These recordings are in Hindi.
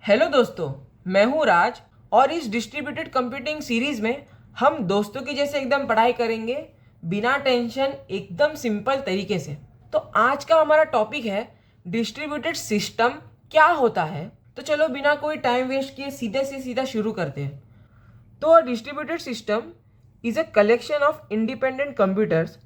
हेलो दोस्तों, मैं हूँ राज और इस डिस्ट्रीब्यूटेड कंप्यूटिंग सीरीज में हम दोस्तों की जैसे एकदम पढ़ाई करेंगे बिना टेंशन, एकदम सिंपल तरीके से। तो आज का हमारा टॉपिक है डिस्ट्रीब्यूटेड सिस्टम क्या होता है। तो चलो बिना कोई टाइम वेस्ट किए सीधे से सीधा शुरू करते हैं। तो a distributed system is a collection of independent computers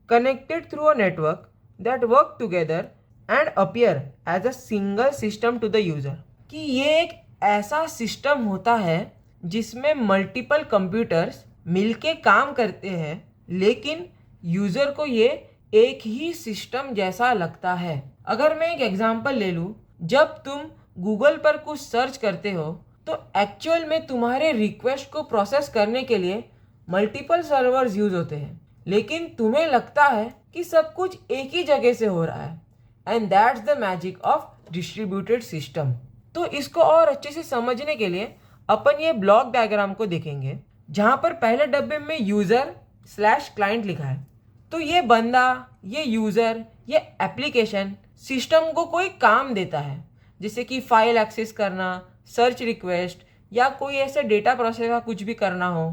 connected through a network that work together and appear as a single system to the user। कि ये एक ऐसा सिस्टम होता है जिसमें मल्टीपल कंप्यूटर्स मिलके काम करते हैं, लेकिन यूज़र को ये एक ही सिस्टम जैसा लगता है। अगर मैं एक एग्जांपल ले लूँ, जब तुम गूगल पर कुछ सर्च करते हो तो एक्चुअल में तुम्हारे रिक्वेस्ट को प्रोसेस करने के लिए मल्टीपल सर्वर्स यूज होते हैं, लेकिन तुम्हें लगता है कि सब कुछ एक ही जगह से हो रहा है। And that's the magic of distributed system. तो इसको और अच्छे से समझने के लिए अपन ये ब्लॉक डायग्राम को देखेंगे, जहाँ पर पहले डब्बे में यूज़र स्लैश क्लाइंट लिखा है। तो ये बंदा, ये यूज़र, ये एप्लीकेशन सिस्टम को कोई काम देता है, जैसे कि फाइल एक्सेस करना, सर्च रिक्वेस्ट या कोई ऐसे डेटा प्रोसेस का कुछ भी करना हो,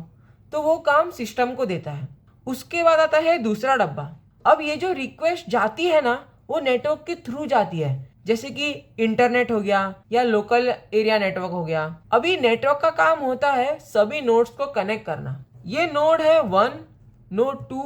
तो वो काम सिस्टम को देता है। उसके बाद आता है दूसरा डब्बा। अब ये जो रिक्वेस्ट जाती है ना, वो नेटवर्क के थ्रू जाती है, जैसे कि इंटरनेट हो गया या लोकल एरिया नेटवर्क हो गया। अभी नेटवर्क का काम होता है सभी नोड्स को कनेक्ट करना। ये नोड है 1, नोड 2,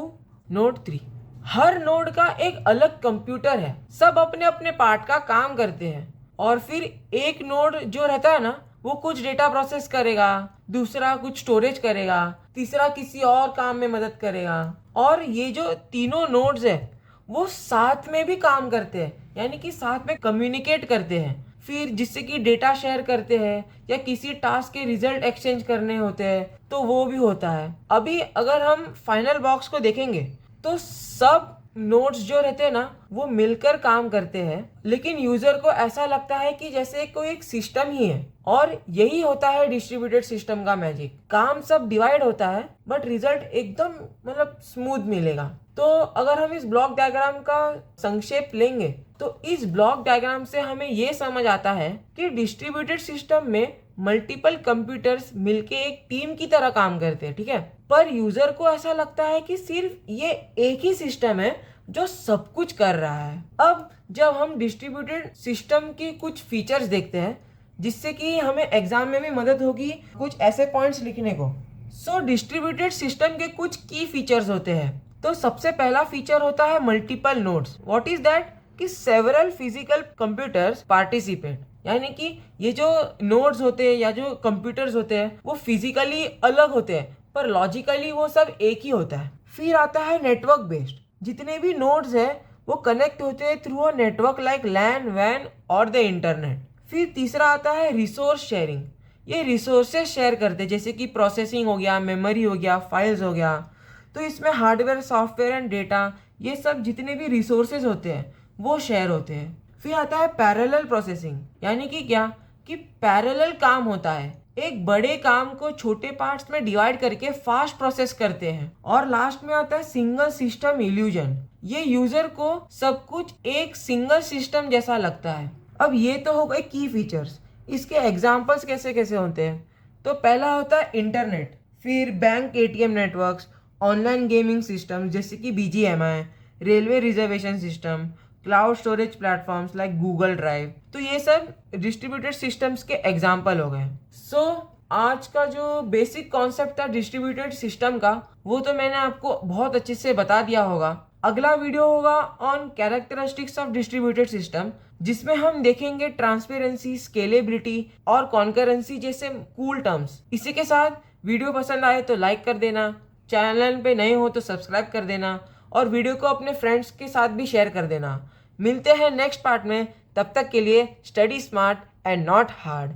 नोड 3। हर नोड का एक अलग कंप्यूटर है, सब अपने अपने पार्ट का काम करते हैं। और फिर एक नोड जो रहता है ना, वो कुछ डेटा प्रोसेस करेगा, दूसरा कुछ स्टोरेज करेगा, तीसरा किसी और काम में मदद करेगा। और ये जो तीनों नोड्स है वो साथ में भी काम करते हैं, यानी कि साथ में कम्युनिकेट करते हैं, फिर जिससे कि डेटा शेयर करते हैं या किसी टास्क के रिजल्ट एक्सचेंज करने होते हैं तो वो भी होता है। अभी अगर हम फाइनल बॉक्स को देखेंगे तो सब नोड्स जो रहते हैं ना, वो मिलकर काम करते हैं, लेकिन यूजर को ऐसा लगता है कि जैसे कोई एक सिस्टम ही है। और यही होता है डिस्ट्रीब्यूटेड सिस्टम का मैजिक। काम सब डिवाइड होता है बट रिजल्ट एकदम स्मूथ मिलेगा। तो अगर हम इस ब्लॉक डायग्राम का संक्षेप लेंगे तो इस ब्लॉक डायग्राम से हमें ये समझ आता है कि डिस्ट्रीब्यूटेड सिस्टम में मल्टीपल कंप्यूटर्स मिलके एक टीम की तरह काम करते हैं, ठीक है। पर यूजर को ऐसा लगता है कि सिर्फ ये एक ही सिस्टम है जो सब कुछ कर रहा है। अब जब हम डिस्ट्रीब्यूटेड सिस्टम की कुछ फीचर्स देखते हैं, जिससे कि हमें एग्जाम में भी मदद होगी कुछ ऐसे पॉइंट्स लिखने को। सो डिस्ट्रीब्यूटेड सिस्टम के कुछ की फीचर्स होते हैं। तो सबसे पहला फीचर होता है multiple nodes. What is that? कि सेवरल फिजिकल कंप्यूटर्स पार्टिसिपेट, यानी कि ये जो नोड्स होते हैं या जो कंप्यूटर्स होते हैं वो फिजिकली अलग होते हैं पर लॉजिकली वो सब एक ही होता है। फिर आता है नेटवर्क बेस्ड। जितने भी नोड्स हैं वो कनेक्ट होते हैं through a network like LAN, वैन और द इंटरनेट। फिर तीसरा आता है रिसोर्स शेयरिंग। ये रिसोर्सेज शेयर करते हैं, जैसे कि प्रोसेसिंग हो गया, मेमोरी हो गया, फाइल्स हो गया। तो इसमें हार्डवेयर, सॉफ्टवेयर एंड डेटा, ये सब जितने भी रिसोर्सेज होते हैं वो शेयर होते हैं। फिर आता है पैरेलल प्रोसेसिंग, यानी कि क्या कि पैरेलल काम होता है, एक बड़े काम को छोटे पार्ट्स में डिवाइड करके फास्ट प्रोसेस करते हैं। और लास्ट में आता है सिंगल सिस्टम इल्यूजन। ये यूजर को सब कुछ एक सिंगल सिस्टम जैसा लगता है। अब ये तो हो गए की फीचर्स। इसके एग्जांपल्स कैसे कैसे होते हैं? तो पहला होता है इंटरनेट, फिर bank ATM networks, online gaming system जैसे कि BGMI, railway reservation system, cloud storage platforms like Google drive. तो ये सब डिस्ट्रीब्यूटेड सिस्टम्स के एग्जाम्पल हो गए। सो आज का जो बेसिक कॉन्सेप्ट था डिस्ट्रीब्यूटेड सिस्टम का, वो तो मैंने आपको बहुत अच्छे से बता दिया होगा। अगला वीडियो होगा on characteristics of distributed system, जिसमें हम देखेंगे ट्रांसपेरेंसी, स्केलेबिलिटी और कॉन्करेंसी जैसे कूल टर्म्स। इसी के साथ वीडियो पसंद आए तो लाइक कर देना, चैनल पे नए हो तो सब्सक्राइब कर देना और वीडियो को अपने फ्रेंड्स के साथ भी शेयर कर देना। मिलते हैं नेक्स्ट पार्ट में, तब तक के लिए study smart and not hard.